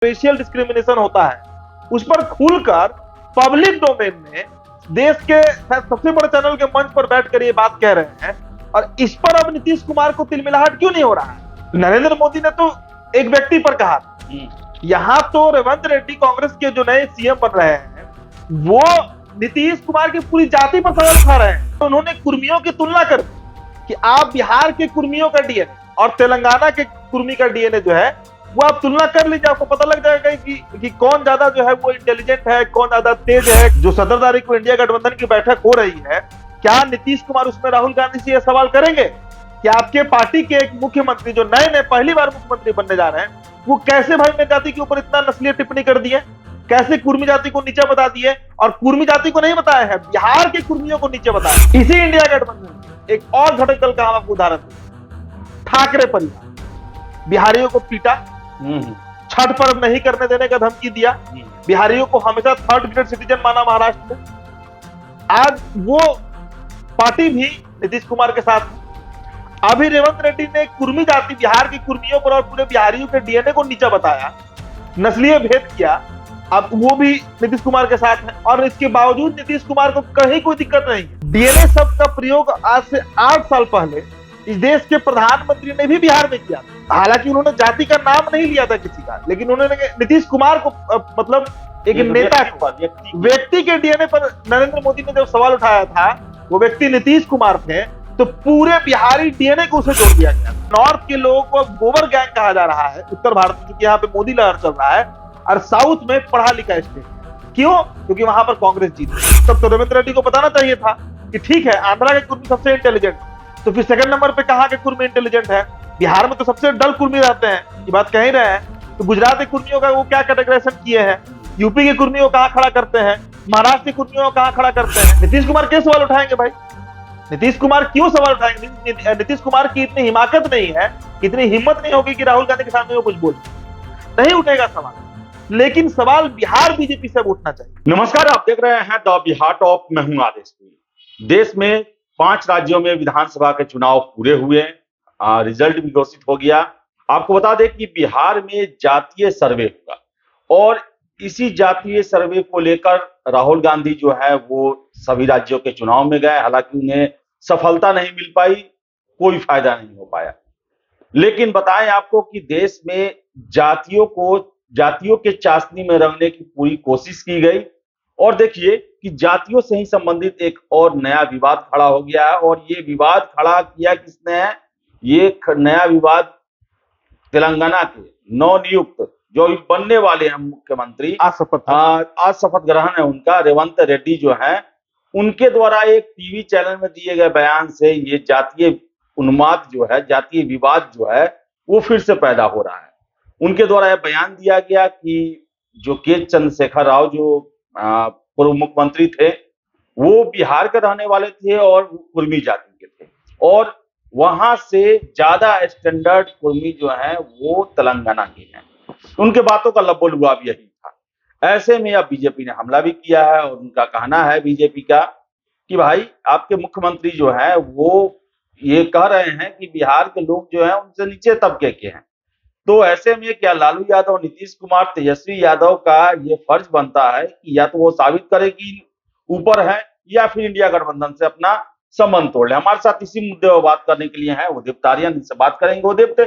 Racial discrimination होता है उस पर खुलकर पब्लिक डोमेन में देश के सबसे बड़े चैनल के मंच पर बैठकर ये बात कह रहे हैं, और इस पर अब नीतीश कुमार को तिलमिलाहट क्यों नहीं हो रहा है? नरेंद्र मोदी ने तो एक व्यक्ति पर कहा था, यहाँ तो रेवंत रेड्डी कांग्रेस के जो नए सीएम बन रहे हैं वो नीतीश कुमार की पूरी जाति पर सवाल उठा रहे हैं। तो उन्होंने कुर्मियों की तुलना कर कि आप बिहार के कुर्मियों का डीएनए और तेलंगाना के कुर्मी का डीएनए जो है वो आप तुलना कर लीजिए, आपको पता लग जाएगा कि कौन ज्यादा जो है वो इंटेलिजेंट है, कौन ज्यादा तेज है। जो 17 तारीख को इंडिया गठबंधन की बैठक हो रही है, क्या नीतीश कुमार उसमें राहुल गांधी से यह सवाल करेंगे कि आपके पार्टी के एक मुख्यमंत्री जो नए पहली बार मुख्यमंत्री बनने जा रहे हैं वो कैसे भाई मेरी जाति के ऊपर इतना नस्लीय टिप्पणी कर दी है, कैसे कुर्मी जाति को नीचे बता दिए, और कुर्मी जाति को नहीं बताया है, बिहार के कुर्मियों को नीचे बताया। इसी इंडिया गठबंधन एक और घटक दल का हम आपको उदाहरण दें, ठाकरे परिवार बिहारियों को पीटा, छठ पर्व नहीं करने देने का धमकी दिया, बिहारियों को हमेशा थर्ड ग्रेड सिटीजन माना महाराष्ट्र में। आज वो पार्टी भी नीतीश कुमार के साथ है। अभी रेवंत रेड्डी ने कुर्मी जाति बिहार की कुर्मियों पर और पूरे बिहारियों के डीएनए को नीचा बताया, नस्लीय भेद किया, अब वो भी नीतीश कुमार के साथ है। और इसके बावजूद नीतीश कुमार को कहीं कोई दिक्कत नहीं। डीएनए शब्द का प्रयोग आज से 8 साल पहले इस देश के प्रधानमंत्री ने भी बिहार में किया। हालांकि उन्होंने जाति का नाम नहीं लिया था किसी का, लेकिन उन्होंने नीतीश कुमार को मतलब एक नेता व्यक्ति के डीएनए पर नरेंद्र मोदी ने जब सवाल उठाया था, वो व्यक्ति नीतीश कुमार थे, तो पूरे बिहारी डीएनए को उसे जोड़ दिया गया। नॉर्थ के लोगों को गोबर गैंग कहा जा रहा है उत्तर भारत में, क्योंकि यहाँ पे मोदी लहर चल रहा है, और साउथ में पढ़ा लिखा स्टेट। क्यों? क्योंकि वहां पर कांग्रेस जीत गई। तब तो रेवंत रेड्डी को बताना चाहिए था कि ठीक है आंध्रा के कुर्मी सबसे इंटेलिजेंट, तो फिर सेकंड नंबर पे कहां के कुर्मी इंटेलिजेंट है? बिहार में तो सबसे डल कुर्मी रहते हैं, ये बात कह ही रहे हैं। तो गुजरात के कुर्मियों का वो क्या कैटेगराइजेशन किए हैं, यूपी के कुर्मियों को कहां खड़ा करते हैं, महाराष्ट्र के कुर्मियों को कहां खड़ा करते हैं? नीतीश कुमार क्यों सवाल उठाएंगे भाई? नीतीश कुमार क्यों सवाल उठाएंगे? नीतीश कुमार की इतनी हिमाकत नहीं है, इतनी हिम्मत नहीं होगी कि राहुल गांधी के सामने वो कुछ बोले, नहीं उठेगा सवाल। लेकिन सवाल बिहार बीजेपी से उठना चाहिए। नमस्कार, आप देख रहे हैं द बिहार टॉप। मैं हूं आदेश। देश में 5 राज्यों में विधानसभा के चुनाव पूरे हुए, रिजल्ट भी घोषित हो गया। आपको बता दें कि बिहार में जातीय सर्वे हुआ, और इसी जातीय सर्वे को लेकर राहुल गांधी जो है वो सभी राज्यों के चुनाव में गए। हालांकि उन्हें सफलता नहीं मिल पाई, कोई फायदा नहीं हो पाया। लेकिन बताएं आपको कि देश में जातियों के चाशनी में रंगने की पूरी कोशिश की गई, और देखिए कि जातियों से ही संबंधित एक और नया विवाद खड़ा हो गया है। और ये विवाद खड़ा किया किसने है? ये नया विवाद तेलंगाना के नवनियुक्त जो बनने वाले हैं मुख्यमंत्री, आज शपथ ग्रहण है उनका, रेवंत रेड्डी जो है, उनके द्वारा एक टीवी चैनल में दिए गए बयान से ये जातीय उन्माद जो है, जातीय विवाद जो है वो फिर से पैदा हो रहा है। उनके द्वारा यह बयान दिया गया कि जो के चंद्रशेखर राव जो पूर्व मुख्यमंत्री थे वो बिहार के रहने वाले थे और कुर्मी जाति के थे, और वहां से ज्यादा स्टैंडर्ड कुर्मी जो है वो तेलंगाना के हैं। उनके बातों का लबोलुआब यही था। ऐसे में अब बीजेपी ने हमला भी किया है, और उनका कहना है बीजेपी का कि भाई आपके मुख्यमंत्री जो है वो ये कह रहे हैं कि बिहार के लोग जो है उनसे नीचे तबके के हैं। तो ऐसे में क्या लालू यादव, नीतीश कुमार, तेजस्वी यादव का ये फर्ज बनता है कि या तो वो साबित करे कि ऊपर है, या फिर इंडिया गठबंधन से अपना संबंध तोड़ ले। हमारे साथ इसी मुद्दे पर बात करने के लिए है उदीप्त आर्यन, इनसे बात करेंगे। उदीप्त,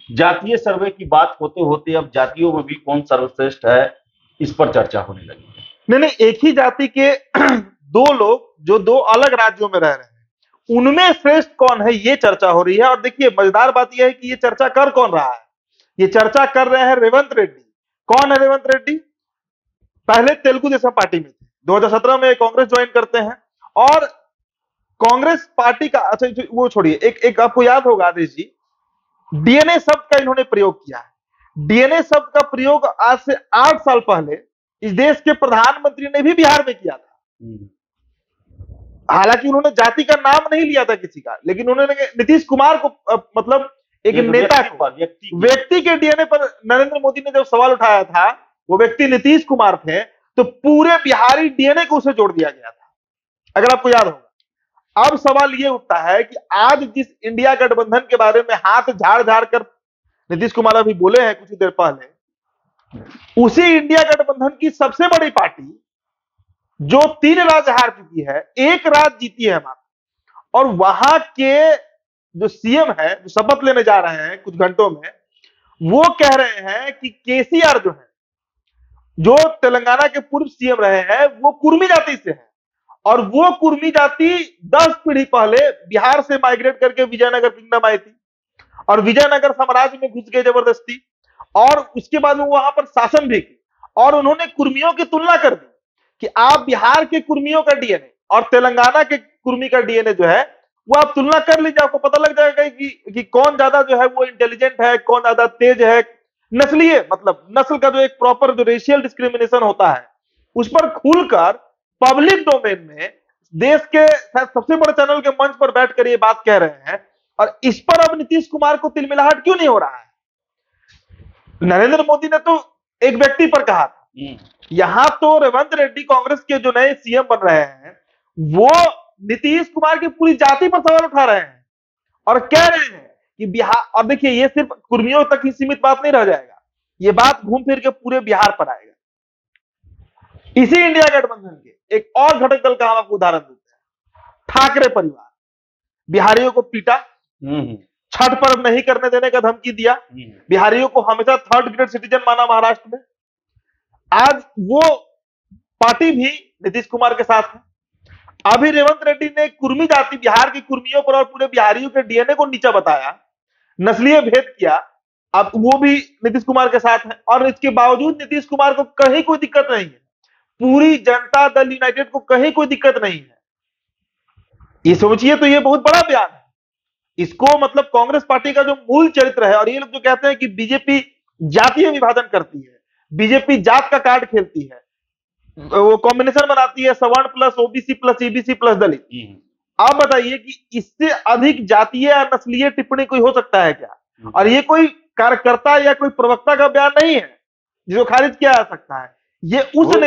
जातीय सर्वे की बात होते होते अब जातियों में भी कौन सर्वश्रेष्ठ है, इस पर चर्चा होने लगी। नहीं, एक ही जाति के दो लोग जो 2 अलग राज्यों में रह रहे हैं, उनमें श्रेष्ठ कौन है ये चर्चा हो रही है। और देखिए मजेदार बात यह है कि ये चर्चा कर कौन रहा है? ये चर्चा कर रहे हैं रेवंत रेड्डी। कौन है रेवंत रेड्डी? पहले तेलुगु देशम पार्टी में थे, 2017 में कांग्रेस ज्वाइन करते हैं, और कांग्रेस पार्टी का, अच्छा वो छोड़िए, एक आपको याद होगा आदेश जी, डीएनए शब्द का इन्होंने प्रयोग किया है। डीएनए शब्द का प्रयोग आज से 8 साल पहले इस देश के प्रधानमंत्री ने भी बिहार में किया था। हालांकि उन्होंने जाति का नाम नहीं लिया था किसी का, लेकिन उन्होंने नीतीश कुमार को मतलब एक नेता को, व्यक्ति के डीएनए पर नरेंद्र मोदी ने जब सवाल उठाया था, वो व्यक्ति नीतीश कुमार थे, तो पूरे बिहारी डीएनए को उसे जोड़ दिया गया था, अगर आपको याद होगा। अब सवाल ये उठता है कि आज जिस इंडिया गठबंधन के बारे में हाथ झाड़ झाड़ कर नीतीश कुमार अभी बोले हैं कुछ देर पहले उसी इंडिया गठबंधन की सबसे बड़ी पार्टी जो 3 राज्य हार चुकी है, 1 राज्य जीती है मात्र, और वहां के जो सीएम है, जो शपथ लेने जा रहे हैं कुछ घंटों में, वो कह रहे हैं कि केसीआर जो है, जो तेलंगाना के पूर्व सीएम रहे हैं, वो कुर्मी जाति से है, और वो कुर्मी जाति 10 पीढ़ी पहले बिहार से माइग्रेट करके विजयनगर किंगडम आई थी, और विजयनगर साम्राज्य में घुस गए जबरदस्ती, और उसके बाद वो वहां पर शासन भी की, और उन्होंने कुर्मियों की तुलना कर दी कि आप बिहार के कुर्मियों का डीएनए और तेलंगाना के कुर्मी का डीएनए जो है, वो आप तुलना कर लीजिए, आपको पता लग जाएगा कि कौन ज्यादा जो है वो इंटेलिजेंट है, कौन ज्यादा तेज है। नस्लीय मतलब नस्ल का जो एक प्रॉपर जो रेशियल डिस्क्रिमिनेशन होता है, उस पर खुलकर पब्लिक डोमेन में देश के शायद सबसे बड़े चैनल के मंच पर बैठकर ये बात कह रहे हैं, और इस पर अब नीतीश कुमार को तिलमिलाहट क्यों नहीं हो रहा है? नरेंद्र मोदी ने तो एक व्यक्ति पर कहा था, यहां तो रेवंत रेड्डी कांग्रेस के जो नए सीएम बन रहे हैं, वो नीतीश कुमार की पूरी जाति पर सवाल उठा रहे हैं और कह रहे हैं कि बिहार, और देखिए ये सिर्फ कुर्मियों तक ही सीमित बात नहीं रह जाएगा, ये बात घूम फिर के पूरे बिहार पर आएगा। इसी इंडिया गठबंधन के एक और घटक दल का हम आपको उदाहरण देते हैं, ठाकरे परिवार। बिहारियों को पीटा, छठ पर्व नहीं करने देने का धमकी दिया, बिहारियों को हमेशा 3rd ग्रेड सिटीजन माना महाराष्ट्र में। आज वो पार्टी भी नीतीश कुमार के साथ है। अभी रेवंत रेड्डी ने कुर्मी जाति, बिहार की कुर्मियों पर और पूरे बिहारियों के डीएनए को नीचा बताया, नस्लीय भेद किया, अब वो भी नीतीश कुमार के साथ है, और इसके बावजूद नीतीश कुमार को कहीं कोई दिक्कत नहीं है, पूरी जनता दल यूनाइटेड को कहीं कोई दिक्कत नहीं है। ये सोचिए तो ये बहुत बड़ा बयान है। इसको मतलब कांग्रेस पार्टी का जो मूल चरित्र है, और ये लोग जो कहते हैं कि बीजेपी जातीय विभाजन करती है, बीजेपी जात का कार्ड खेलती है, वो कॉम्बिनेशन बनाती है सवर्ण plus OBC plus EBC plus Dalit. आप बताइए कि इससे अधिक जातीय या नस्लीय टिप्पणी कोई हो सकता है क्या? और ये कोई कार्यकर्ता या कोई प्रवक्ता का बयान नहीं है जिसको खारिज किया जा सकता है। ये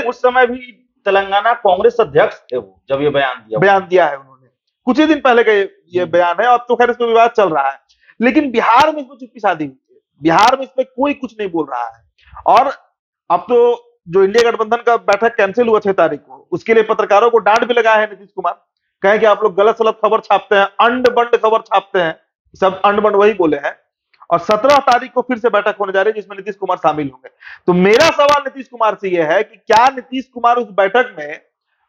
उस समय भी तेलंगाना कांग्रेस अध्यक्ष थे वो, जब ये बयान दिया है उन्होंने, कुछ ही दिन पहले का ये बयान है। अब तो खैर इसमें विवाद चल रहा है, लेकिन बिहार में इसमें चुप्पी साधी हुई है, बिहार में इसमें कोई कुछ नहीं बोल रहा है। और अब तो जो इंडिया गठबंधन का बैठक कैंसिल हुआ 6 तारीख को, उसके लिए पत्रकारों को डांट भी लगाया है नीतीश कुमार, कहे कि आप लोग गलत सलत खबर छापते हैं, अंड बंड खबर छापते हैं, सब अंड बंड वही बोले हैं। और 17 तारीख को फिर से बैठक होने जा रही है जिसमें नीतीश कुमार शामिल होंगे। तो मेरा सवाल नीतीश कुमार से यह है कि क्या नीतीश कुमार उस बैठक में,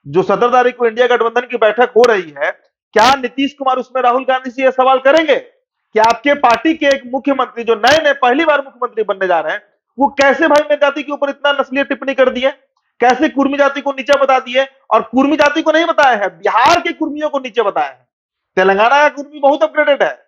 जो 17 तारीख को इंडिया गठबंधन की बैठक हो रही है, क्या नीतीश कुमार उसमें राहुल गांधी से यह सवाल करेंगे कि आपके पार्टी के एक मुख्यमंत्री जो नए पहली बार मुख्यमंत्री बनने जा रहे हैं, वो कैसे भाई मेरी जाति के ऊपर इतना नस्लीय टिप्पणी कर दी है, कैसे कुर्मी जाति को नीचे बता दिए? और कुर्मी जाति को नहीं बताया है, बिहार के कुर्मियों को नीचे बताया है। तेलंगाना का कुर्मी बहुत अपग्रेडेड है,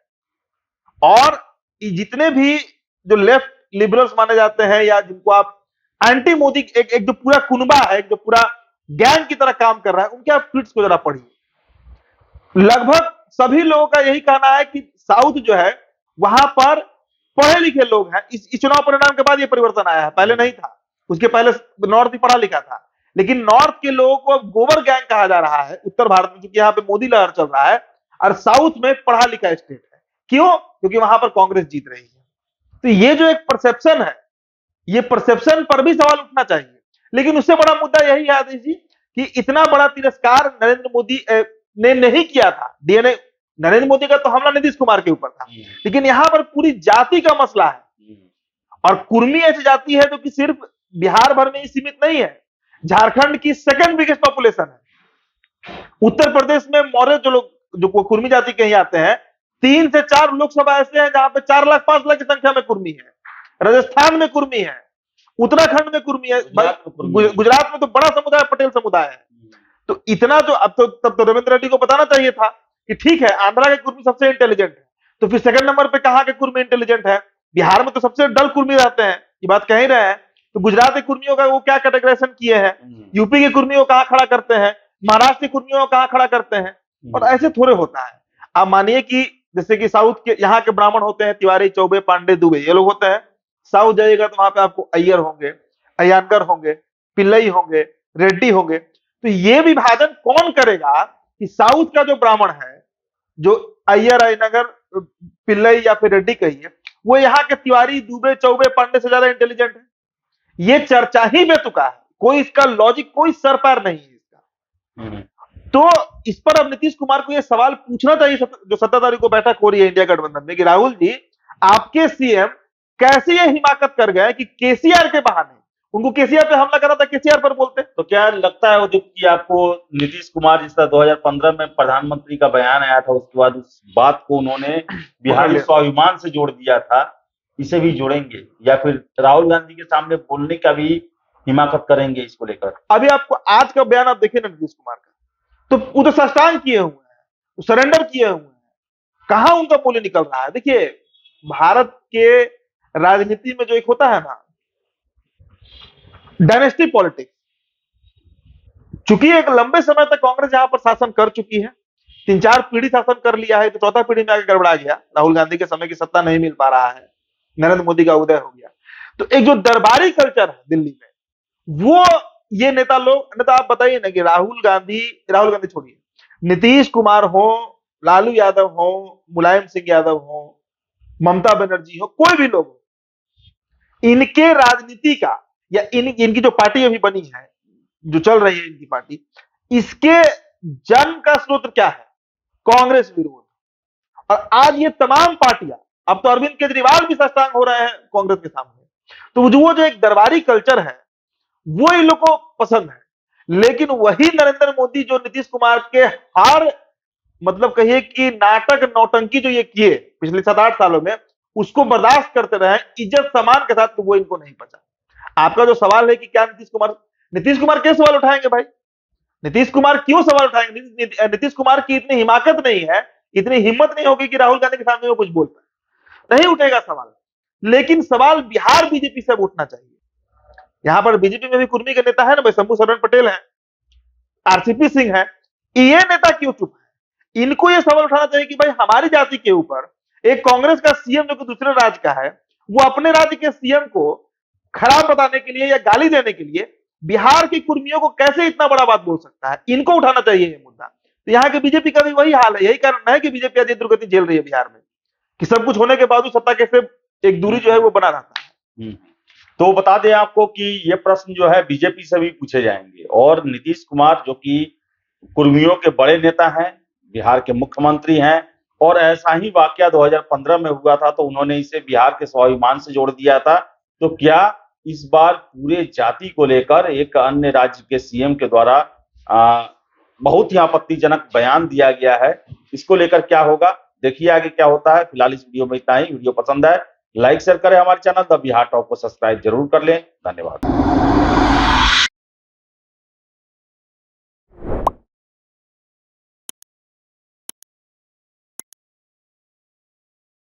और जितने भी जो लेफ्ट लिबरल्स माने जाते हैं, या जिनको आप एंटी मोदी, एक जो पूरा कुनबा है, एक जो पूरा गैंग की तरह काम कर रहा है, उनके आप ट्वीट्स को जरा पढ़िए। लगभग सभी लोगों का यही कहना है कि साउथ जो है वहां पर पढ़े लिखे लोग हैं। इस चुनाव परिणाम के बाद ये परिवर्तन आया है, पहले नहीं था, उसके पहले नॉर्थ ही पढ़ा लिखा था, लेकिन नॉर्थ के लोगों को अब गोबर गैंग कहा जा रहा है उत्तर भारत में, क्योंकि यहाँ पे मोदी लहर चल रहा है, और साउथ में पढ़ा लिखा स्टेट है। क्यों? क्योंकि वहां पर कांग्रेस जीत रही है। तो ये जो एक परसेप्शन है, ये परसेप्शन पर भी सवाल उठना चाहिए। लेकिन उससे बड़ा मुद्दा यही है आदेश जी कि इतना बड़ा तिरस्कार नरेंद्र मोदी ने नहीं किया था। डीएनए, नरेंद्र मोदी का तो हमला नीतीश कुमार के ऊपर था, लेकिन यहां पर पूरी जाति का मसला है। और कुर्मी ऐसी जाति है जो कि सिर्फ बिहार भर में ही सीमित नहीं है, झारखंड की 2nd बिगेस्ट पॉपुलेशन है। उत्तर प्रदेश में मौर्य जो लोग, जो कुर्मी जाति के ही आते हैं, 3 से 4 लोकसभा ऐसे हैं जहां पे 4 लाख 5 लाख की संख्या में कुर्मी है। राजस्थान में कुर्मी है, उत्तराखंड में कुर्मी है, गुजरात में तो बड़ा समुदाय पटेल समुदाय है। तो इतना जो अब तो, तब तो रविंद्र रेड्डी को बताना चाहिए था कि ठीक है आंध्रा के कुर्मी सबसे इंटेलिजेंट है, तो फिर 2nd नंबर पे कहां के कुर्मी इंटेलिजेंट है? बिहार में तो सबसे डल कुर्मी रहते हैं, ये बात कह ही रहे हैं। तो गुजरात के कुर्मियों का वो क्या कैटेगराइजेशन किए हैं, यूपी के कुर्मियों को कहां खड़ा करते हैं, महाराष्ट्र के कुर्मियों को कहां खड़ा करते हैं? और ऐसे थोड़े होता है। आप मानिए कि जैसे कि साउथ के यहाँ के ब्राह्मण होते हैं, तिवारी, चौबे, पांडे, दुबे, ये लोग होते हैं। साउथ जाइएगा तो वहां पे आपको अय्यर होंगे, अय्यांगर होंगे, पिल्लई होंगे, रेड्डी होंगे। तो ये विभाजन कौन करेगा कि साउथ का जो ब्राह्मण है, जो अय्यर, अय्यनगर, पिल्लई या फिर रेड्डी कहिए, वो यहाँ के तिवारी, दुबे, चौबे, पांडे से ज्यादा इंटेलिजेंट है? ये चर्चा ही बेतुका है, कोई इसका लॉजिक, कोई सर पार नहीं है इसका। तो इस पर अब नीतीश कुमार को यह सवाल पूछना चाहिए जो 17 तारीख को बैठक हो रही है इंडिया गठबंधन में, कि राहुल जी आपके सीएम कैसे ये हिमाकत कर गए कि केसीआर के बहाने, उनको केसीआर पे हमला करा था, केसीआर पर बोलते। तो क्या लगता है उदित कि आपको नीतीश कुमार जिस तरह 2015 में प्रधानमंत्री का बयान आया था, उसके बाद उस बात को उन्होंने बिहारी स्वाभिमान से जोड़ दिया था, इसे भी जोड़ेंगे या फिर राहुल गांधी के सामने बोलने का भी हिमाकत करेंगे इसको लेकर? अभी आपको आज का बयान आप देखिए ना नीतीश कुमार का, तो वो तो साष्टांग किए हुए हैं, सरेंडर किए हुए हैं, कहां उनका मूल्य निकल रहा है। देखिए भारत के राजनीति में जो एक होता है ना डायनेस्टी पॉलिटिक्स, चूंकि एक लंबे समय तक कांग्रेस यहां पर शासन कर चुकी है, 3-4 पीढ़ी शासन कर लिया है, तो चौथा पीढ़ी में आगे गड़बड़ा गया, राहुल गांधी के समय की सत्ता नहीं मिल पा रहा है, नरेंद्र मोदी का उदय हो गया। तो एक जो दरबारी कल्चर है दिल्ली में, वो ये नेता आप बताइए ना कि राहुल गांधी छोड़िए, नीतीश कुमार हो, लालू यादव हो, मुलायम सिंह यादव हो, ममता बनर्जी हो, कोई भी लोग हो, इनके राजनीति का या इनकी जो पार्टी अभी बनी है, जो चल रही है इनकी पार्टी, इसके जन्म का स्रोत क्या है? कांग्रेस विरोध। और आज ये तमाम पार्टियां, अब तो अरविंद केजरीवाल भी साष्टांग हो रहे हैं कांग्रेस के सामने। तो वो जो एक दरबारी कल्चर है वो इन लोग को पसंद है, लेकिन वही नरेंद्र मोदी जो नीतीश कुमार के हर मतलब कहिए कि नाटक नौटंकी जो ये किए पिछले 7-8 सालों में, उसको बर्दाश्त करते रहे इज्जत सम्मान के साथ, तो वो इनको नहीं पचा। आपका जो सवाल है कि क्या नीतीश कुमार क्यों सवाल उठाएंगे भाई? नीतीश कुमार क्यों सवाल उठाएंगे? नीतीश कुमार की इतनी हिमाकत नहीं है, इतनी हिम्मत नहीं होगी कि राहुल गांधी के सामने वो कुछ बोल पाए, नहीं उठेगा सवाल। लेकिन सवाल बिहार बीजेपी से उठना चाहिए। यहां पर बीजेपी में भी कुर्मी के नेता है ना भाई, शंभू शरण पटेल है, आरसीपी सिंह है, ये नेता क्यों चुप है? इनको ये सवाल उठाना चाहिए कि भाई हमारी जाति के ऊपर एक कांग्रेस का सीएम जो कि दूसरे राज्य का है, वो अपने राज्य के सीएम को खराब बताने के लिए या गाली देने के लिए बिहार की कुर्मियों को कैसे इतना बड़ा बात बोल सकता है? इनको उठाना चाहिए ये मुद्दा। तो यहाँ के बीजेपी का भी वही हाल है, यही कारण है कि बीजेपी आज दुर्गति झेल रही है बिहार में, कि सब कुछ होने के बावजूद सत्ता कैसे एक दूरी जो है वो बना रहता है। तो बता दें आपको कि ये प्रश्न जो है बीजेपी से भी पूछे जाएंगे, और नीतीश कुमार जो कि कुर्मियों के बड़े नेता हैं, बिहार के मुख्यमंत्री हैं, और ऐसा ही वाकया 2015 में हुआ था, तो उन्होंने इसे बिहार के स्वाभिमान से जोड़ दिया था। तो क्या इस बार पूरे जाति को लेकर एक अन्य राज्य के सीएम के द्वारा बहुत ही आपत्तिजनक बयान दिया गया है, इसको लेकर क्या होगा, देखिए आगे क्या होता है। फिलहाल इस वीडियो में इतना ही। वीडियो पसंद है लाइक शेयर करें, हमारे चैनल द बिहार टॉप को सब्सक्राइब जरूर कर लें। धन्यवाद।